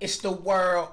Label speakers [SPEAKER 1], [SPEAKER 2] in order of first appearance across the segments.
[SPEAKER 1] It's the world.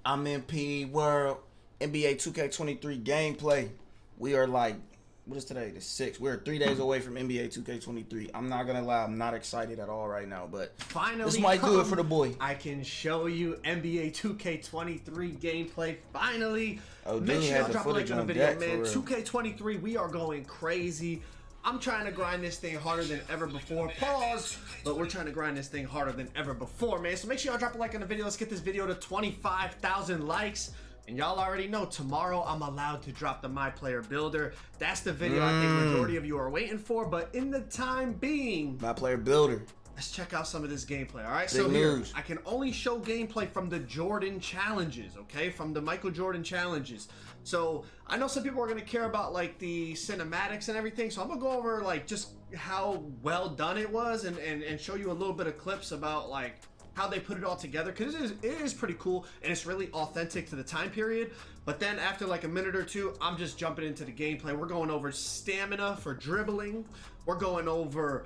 [SPEAKER 1] I'm MP World. NBA 2K23 gameplay. We are like, what is today? The 6th. We're 3 days away from NBA 2K23. I'm not gonna lie, I'm not excited at all right now, but
[SPEAKER 2] Finally,
[SPEAKER 1] this might do it for the boy.
[SPEAKER 2] I can show you NBA 2K23 gameplay. Finally,
[SPEAKER 1] Oh,
[SPEAKER 2] make
[SPEAKER 1] dude
[SPEAKER 2] sure
[SPEAKER 1] had
[SPEAKER 2] y'all
[SPEAKER 1] the
[SPEAKER 2] drop a like
[SPEAKER 1] footage
[SPEAKER 2] on the
[SPEAKER 1] on
[SPEAKER 2] video,
[SPEAKER 1] deck,
[SPEAKER 2] man.
[SPEAKER 1] for real.
[SPEAKER 2] 2K23, we are going crazy. I'm trying to grind this thing harder than ever before. Pause. But we're trying to grind this thing harder than ever before, man. So make sure y'all drop a like on the video. Let's get this video to 25,000 likes. And y'all already know, tomorrow I'm allowed to drop the My Player Builder. That's the video I think majority of you are waiting for. But in the time being,
[SPEAKER 1] My Player Builder.
[SPEAKER 2] let's check out some of this gameplay, all right?
[SPEAKER 1] Big
[SPEAKER 2] So here,
[SPEAKER 1] news.
[SPEAKER 2] I can only show gameplay from the Jordan challenges, okay? From the Michael Jordan challenges. So I know some people are gonna care about like the cinematics and everything, so I'm gonna go over like just how well done it was and show you a little bit of clips about like how they put it all together, because it is pretty cool and it's really authentic to the time period. But then after like a minute or two, I'm just jumping into the gameplay. We're going over stamina for dribbling, we're going over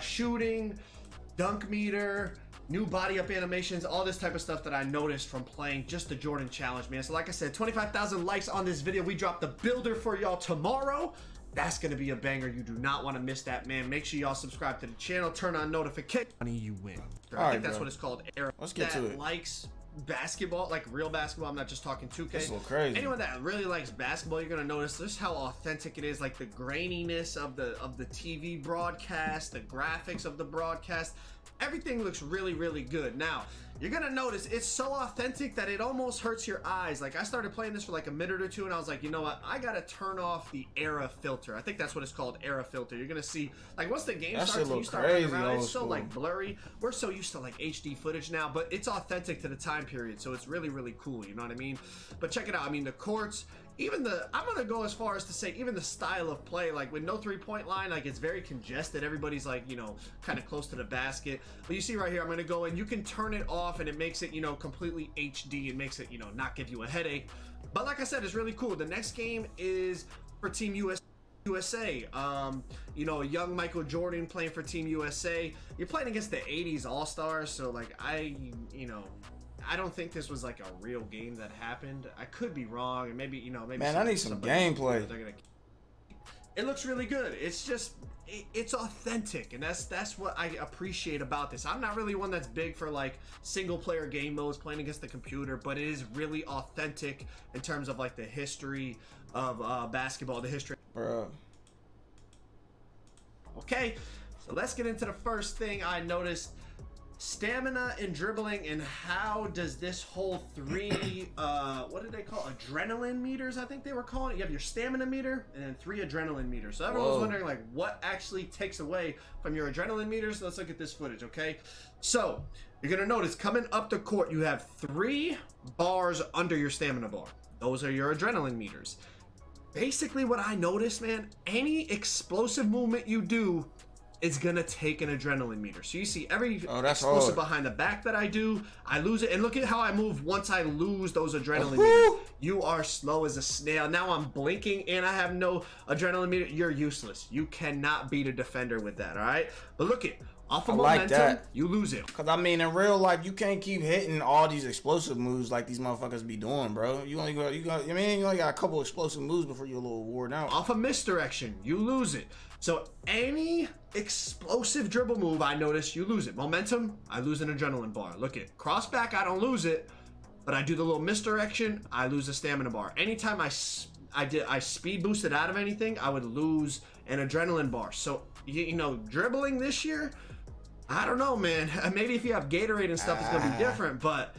[SPEAKER 2] shooting, dunk meter, new body up animations, all this type of stuff that I noticed from playing just the Jordan challenge, man. So like I said, 25,000 likes on this video. We drop the builder for y'all tomorrow. That's gonna be a banger. You do not want to miss that, man. Make sure y'all subscribe to the channel, turn on notifications. Money you win. I think that's what it's called.
[SPEAKER 1] Let's get to it.
[SPEAKER 2] Likes basketball, like real basketball. I'm not just talking 2K.
[SPEAKER 1] This look crazy.
[SPEAKER 2] Anyone that really likes basketball, you're gonna notice just how authentic it is, like the graininess of the TV broadcast, the graphics of the broadcast. Everything looks really, really good. Now, you're gonna notice it's so authentic that it almost hurts your eyes. Like, I started playing this for like a minute or two and I was like, you know what? I gotta turn off the era filter. I think that's what it's called, era filter. You're gonna see, like, once the game
[SPEAKER 1] That
[SPEAKER 2] starts
[SPEAKER 1] shit
[SPEAKER 2] and you
[SPEAKER 1] look
[SPEAKER 2] start running
[SPEAKER 1] crazy,
[SPEAKER 2] around, it's
[SPEAKER 1] old
[SPEAKER 2] so
[SPEAKER 1] school.
[SPEAKER 2] like blurry. We're so used to like HD footage now, but it's authentic to the time period, so it's really, really cool, you know what I mean? But check it out. I mean, the courts, even the, I'm gonna go as far as to say even the style of play, like with no three-point line, like it's very congested. Everybody's like, you know, kind of close to the basket. But you see right here, I'm gonna go and you can turn it off and it makes it, you know, completely HD. It makes it, you know, not give you a headache. But like I said, it's really cool. The next game is for Team USA. You know, young Michael Jordan playing for Team USA. You're playing against the 80s All-Stars, so like you know, I don't think this was like a real game that happened. I could be wrong, and maybe, you know, maybe
[SPEAKER 1] Man, I need some gameplay.
[SPEAKER 2] It looks really good. It's just it's authentic, and that's what I appreciate about this. I'm not really one that's big for like single player game modes playing against the computer, but it is really authentic in terms of like the history of basketball, the history.
[SPEAKER 1] Bro.
[SPEAKER 2] Okay, so let's get into the first thing I noticed. Stamina and dribbling, and how does this whole three what did they call adrenaline meters, I think they were calling it. You have your stamina meter and then 3 adrenaline meters. So everyone was wondering like what actually takes away from your adrenaline meters. So let's look at this footage, okay? So you're gonna notice coming up the court you have 3 bars under your stamina bar. Those are your adrenaline meters. Basically what I noticed, man, any explosive movement you do is gonna take an adrenaline meter. So you see every explosive behind the back that I do, I lose it. And look at how I move once I lose those adrenaline meters. You are slow as a snail. Now I'm blinking and I have no adrenaline meter. You're useless. You cannot beat a defender with that, all right? But look at, off of momentum, you lose it.
[SPEAKER 1] Cause I mean, in real life, you can't keep hitting all these explosive moves like these motherfuckers be doing, bro. You only got, I mean, you only got a couple explosive moves before you're a little worn out.
[SPEAKER 2] Off of misdirection, you lose it. So any explosive dribble move, I notice you lose it. Momentum, I lose an adrenaline bar. Look at cross back, I don't lose it, but I do the little misdirection, I lose a stamina bar. Anytime I speed boosted out of anything, I would lose an adrenaline bar. So you know, dribbling this year, I don't know, man. Maybe if you have Gatorade and stuff, it's gonna be different, but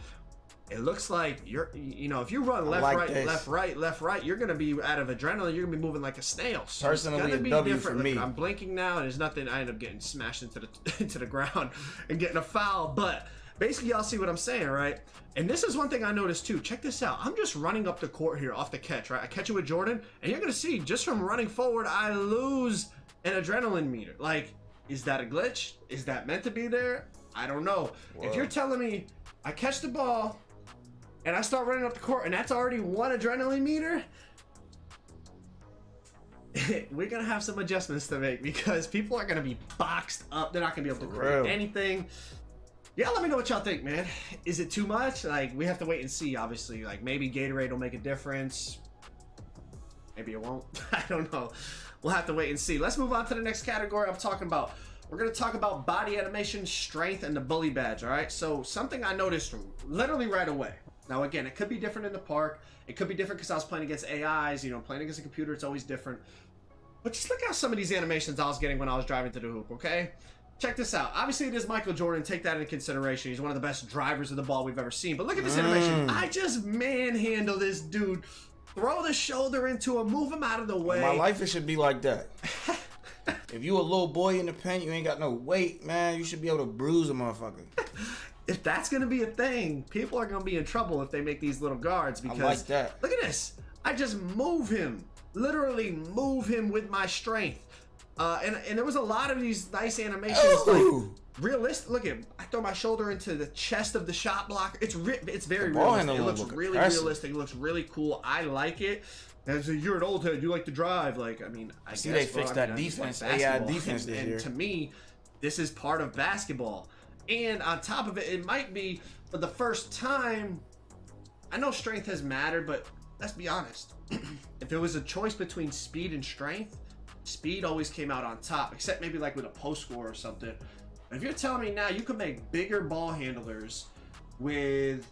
[SPEAKER 2] it looks like you know, if you run left,
[SPEAKER 1] like
[SPEAKER 2] right,
[SPEAKER 1] this.
[SPEAKER 2] left, right, you're gonna be out of adrenaline. You're gonna be moving like a snail. So
[SPEAKER 1] Personally,
[SPEAKER 2] it's gonna
[SPEAKER 1] a
[SPEAKER 2] be
[SPEAKER 1] W
[SPEAKER 2] different.
[SPEAKER 1] for me.
[SPEAKER 2] Look, I'm blinking now, and there's nothing. I end up getting smashed into the into the ground and getting a foul. But basically, y'all see what I'm saying, right? And this is one thing I noticed too. Check this out. I'm just running up the court here off the catch, right? I catch it with Jordan, and you're gonna see just from running forward, I lose an adrenaline meter. Like, is that a glitch? Is that meant to be there? I don't know.
[SPEAKER 1] Whoa.
[SPEAKER 2] If you're telling me I catch the ball and I start running up the court and that's already 1 adrenaline meter, we're gonna have some adjustments to make, because people are gonna be boxed up. They're not gonna be able to create anything. Yeah, let me know what y'all think, man. Is it too much? Like, we have to wait and see, obviously. Like, maybe Gatorade will make a difference. Maybe it won't. I don't know. We'll have to wait and see. Let's move on to the next category I'm talking about. We're going to talk about body animation, strength, and the bully badge, all right? So, something I noticed literally right away. Now, again, it could be different in the park. It could be different because I was playing against AIs. You know, playing against a computer, it's always different. But just look at some of these animations I was getting when I was driving to the hoop, okay? Check this out. Obviously, it is Michael Jordan. Take that into consideration. He's one of the best drivers of the ball we've ever seen. But look at this animation. I just manhandle this dude. Throw the shoulder into him. Move him out of the way.
[SPEAKER 1] In my life, it should be like that. If you a little boy in the paint, you ain't got no weight, man, you should be able to bruise a motherfucker.
[SPEAKER 2] If that's going to be a thing, people are going to be in trouble if they make these little guards. Because
[SPEAKER 1] I like that.
[SPEAKER 2] Look at this. I just move him. Literally move him with my strength. And there was a lot of these nice animations, like realistic. Look at, I throw my shoulder into the chest of the shot blocker. It's very realistic. It looks really realistic. It looks really cool. I like it. And so you're an old head. You like to drive. Like, I mean, I
[SPEAKER 1] see
[SPEAKER 2] guess,
[SPEAKER 1] they fixed that defense, AI defense this year.
[SPEAKER 2] And to me, this is part of basketball. And on top of it, it might be for the first time. I know strength has mattered, but let's be honest. If it was a choice between speed and strength, speed always came out on top, except maybe like with a post score or something. If you're telling me now you can make bigger ball handlers with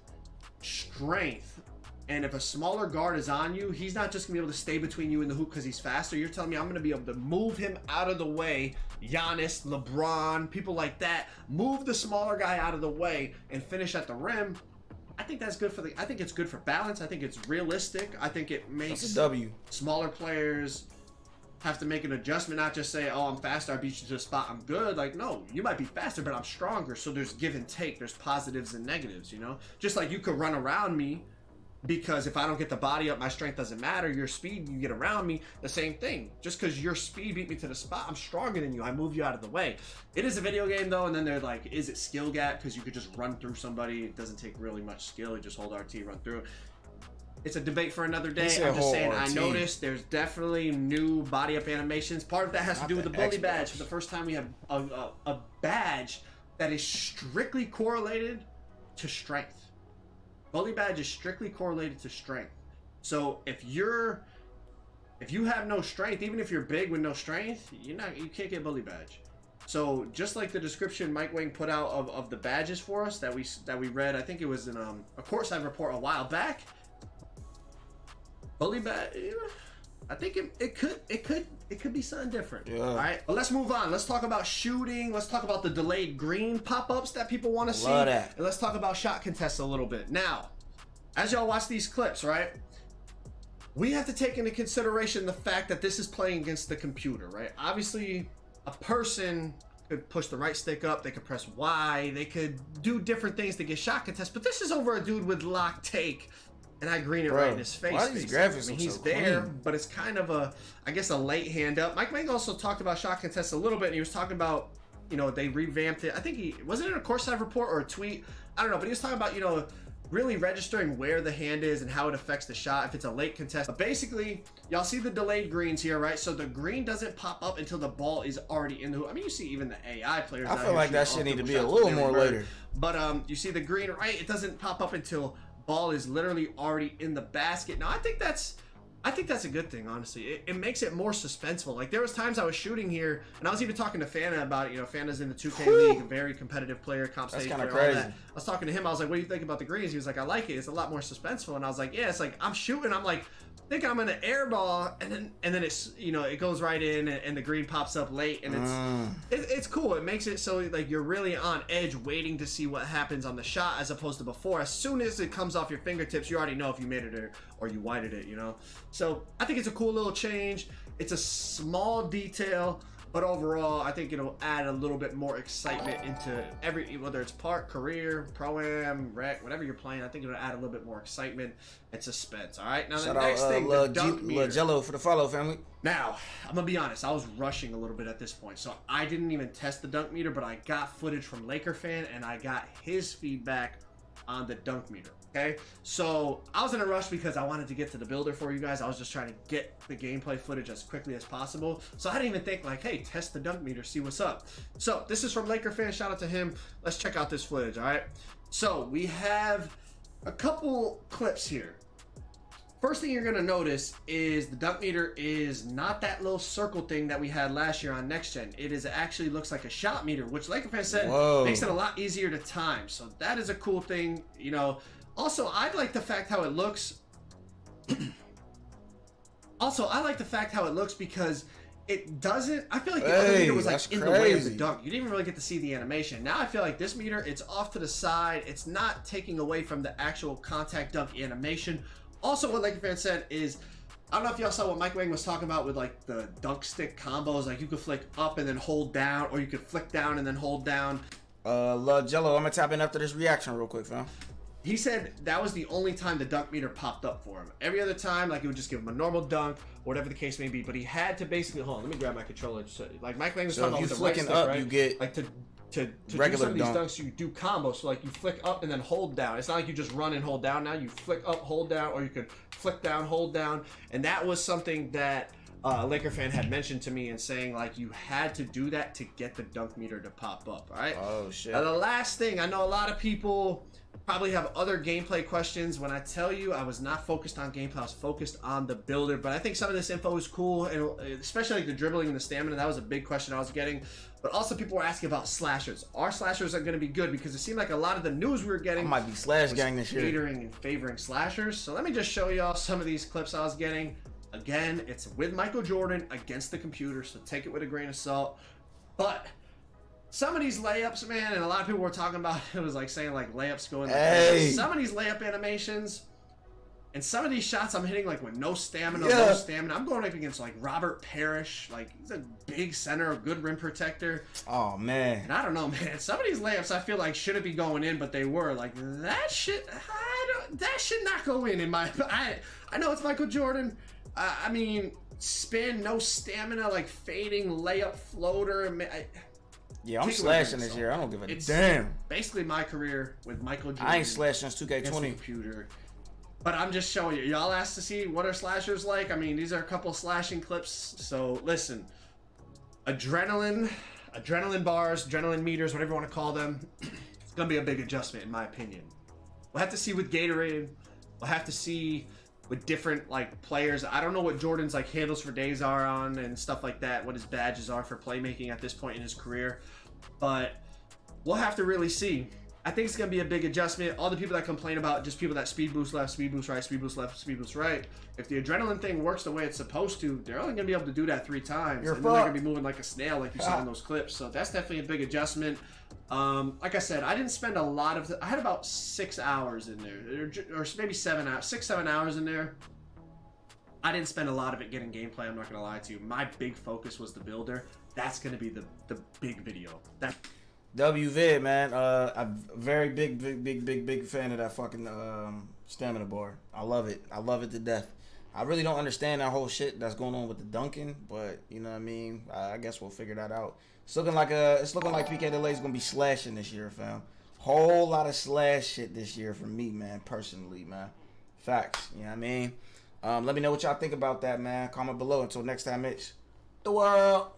[SPEAKER 2] strength, and if a smaller guard is on you, he's not just gonna be able to stay between you and the hoop because he's faster. You're telling me I'm gonna be able to move him out of the way. Giannis, LeBron, people like that, move the smaller guy out of the way and finish at the rim. I think that's good for I think it's good for balance. I think it's realistic. I think it makes
[SPEAKER 1] that's a W.
[SPEAKER 2] Smaller players have to make an adjustment, not just say, oh, I'm faster, I beat you to the spot, I'm good. Like, no, you might be faster, but I'm stronger. So there's give and take. There's positives and negatives, you know? Just like you could run around me because if I don't get the body up, my strength doesn't matter. Your speed, you get around me, the same thing. Just because your speed beat me to the spot, I'm stronger than you. I move you out of the way. It is a video game, though, and then they're like, is it skill gap? Because you could just run through somebody. It doesn't take really much skill. You just hold RT, run through. It's a debate for another day. I'm just saying, I noticed there's definitely new body up animations. Part of that has to do with the bully badge. For the first time, we have a badge that is strictly correlated to strength. Bully badge is strictly correlated to strength. So if you have no strength, even if you're big with no strength, you can't get bully badge. So just like the description Mike Wang put out of the badges for us that we read, I think it was in a courtside report a while back. Bully badge, I think it could be something different. Yeah. All right, but let's move on. Let's talk about shooting. Let's talk about the delayed green pop-ups that people want to see.
[SPEAKER 1] That.
[SPEAKER 2] And let's talk about shot contests a little bit. Now, as y'all watch these clips, right, we have to take into consideration the fact that this is playing against the computer, right? Obviously, a person could push the right stick up, they could press Y, they could do different things to get shot contests, but this is over a dude with lock take. And I green it right in his face.
[SPEAKER 1] Why these graphics
[SPEAKER 2] he's
[SPEAKER 1] so
[SPEAKER 2] there,
[SPEAKER 1] clean? But
[SPEAKER 2] it's kind of I guess a late hand up. Mike Wang also talked about shot contests a little bit, and he was talking about, they revamped it. I think wasn't it in a courtside report or a tweet? I don't know, but he was talking about, really registering where the hand is and how it affects the shot if it's a late contest. But basically, y'all see the delayed greens here, right? So the green doesn't pop up until the ball is already in the hoop. I mean, you see even the AI players.
[SPEAKER 1] I feel like that shit need to be a little more later.
[SPEAKER 2] But you see the green, right? It doesn't pop up until ball is literally already in the basket. Now I think that's a good thing, honestly. It makes it more suspenseful. Like there was times I was shooting here and I was even talking to Fana about it. Fana's in the 2K league, a very competitive player, comp stage player, all that. I was talking to him, I was like, what do you think about the greens? He was like, I like it, it's a lot more suspenseful. And I was like, yeah, it's like I'm shooting, I'm like, I think I'm in an air ball, and then it's it goes right in, and the green pops up late, and it's cool. It makes it so like you're really on edge, waiting to see what happens on the shot, as opposed to before. As soon as it comes off your fingertips, you already know if you made it or you whited it. So I think it's a cool little change. It's a small detail, but overall, I think it'll add a little bit more excitement into whether it's park, career, pro-am, rec, whatever you're playing. I think it'll add a little bit more excitement and suspense. All right, now
[SPEAKER 1] shout
[SPEAKER 2] the next thing, the dunk meter.
[SPEAKER 1] Jello for the follow, family.
[SPEAKER 2] Now, I'm gonna be honest, I was rushing a little bit at this point, so I didn't even test the dunk meter, but I got footage from Laker Fan, and I got his feedback on the dunk meter. Okay, so I was in a rush because I wanted to get to the builder for you guys. I was just trying to get the gameplay footage as quickly as possible. So I didn't even think like, hey, test the dunk meter, see what's up. So this is from Laker fan. Shout out to him. Let's check out this footage. All right. So we have a couple clips here. First thing you're gonna notice is the dunk meter is not that little circle thing that we had last year on Next Gen. It is actually looks like a shot meter, which Laker fan said makes it a lot easier to time. So that is a cool thing, you know. Also, I like the fact how it looks. I like the fact how it looks because it doesn't. I feel like the other meter was like in the way of the dunk. You didn't even really get to see the animation. Now I feel like this meter, it's off to the side. It's not taking away from the actual contact dunk animation. Also, what Laker fan said is, I don't know if y'all saw what Mike Wang was talking about with like the dunk stick combos. Like you could flick up and then hold down, or you could flick down and then hold down.
[SPEAKER 1] Love Jello, I'm gonna tap in after this reaction real quick, fam.
[SPEAKER 2] He said that was the only time the dunk meter popped up for him. Every other time, like it would just give him a normal dunk, whatever the case may be. But he had to basically hold on. Let me grab my controller. So, like Mike Wang was talking about with the right stick, right? You get like to do some of these dunks, you do combos. So like you flick up and then hold down. It's not like you just run and hold down. Now you flick up, hold down, or you could flick down, hold down. And that was something that Laker fan had mentioned to me and saying like you had to do that to get the dunk meter to pop up. All right.
[SPEAKER 1] Oh shit.
[SPEAKER 2] Now, the last thing, I know a lot of people probably have other gameplay questions. When I tell you I was not focused on gameplay, I was focused on the builder. But I think some of this info is cool, and especially like the dribbling and the stamina. That was a big question I was getting. But also people were asking about slashers. Our slashers are going to be good because it seemed like a lot of the news we were getting
[SPEAKER 1] might be slash gang this year,
[SPEAKER 2] catering and favoring slashers. So let me just show y'all some of these clips I was getting. Again, it's with Michael Jordan against the computer, so take it with a grain of salt. But some of these layups, man, and a lot of people were talking about it was like saying like layups going. Some of these layup animations and some of these shots I'm hitting like with no stamina, no stamina. I'm going up against like Robert Parrish, like he's a big center, a good rim protector.
[SPEAKER 1] Oh man.
[SPEAKER 2] And I don't know, man. Some of these layups I feel like shouldn't be going in, but they were. Like that shit, that should not go in my. I know it's Michael Jordan. I mean, spin, no stamina, like fading layup floater.
[SPEAKER 1] Yeah, I'm slashing this year. I don't give a damn.
[SPEAKER 2] Basically my career with Michael Jordan.
[SPEAKER 1] I ain't slashed since 2K20.
[SPEAKER 2] Computer. But I'm just showing you. Y'all asked to see what are slashers like. I mean, these are a couple slashing clips. So listen, adrenaline bars, adrenaline meters, whatever you want to call them. It's gonna be a big adjustment in my opinion. We'll have to see with Gatorade. We'll have to see with different like players. I don't know what Jordan's like handles for days are on and stuff like that, what his badges are for playmaking at this point in his career, but we'll have to really see. I think it's gonna be a big adjustment. All the people that complain about just people that speed boost left, speed boost right, speed boost left, speed boost right, if the adrenaline thing works the way it's supposed to, they're only gonna be able to do that 3 times, and then they're gonna be moving like a snail like you saw in those clips. So that's definitely a big adjustment. Like I said, I didn't spend a lot of I had about 6 hours in there, or maybe 7 hours, 6-7 hours in there. I didn't spend a lot of it getting gameplay, I'm not gonna lie to you. My big focus was the builder. That's gonna be the big video. That
[SPEAKER 1] WVid, man. I'm very big fan of that fucking stamina bar. I love it. I love it to death. I really don't understand that whole shit that's going on with the dunking, but you know what I mean. I guess we'll figure that out. It's looking like PK Delay is gonna be slashing this year, fam. Whole lot of slash shit this year for me, man. Personally, man. Facts. You know what I mean. Let me know what y'all think about that, man. Comment below. Until next time, it's the world.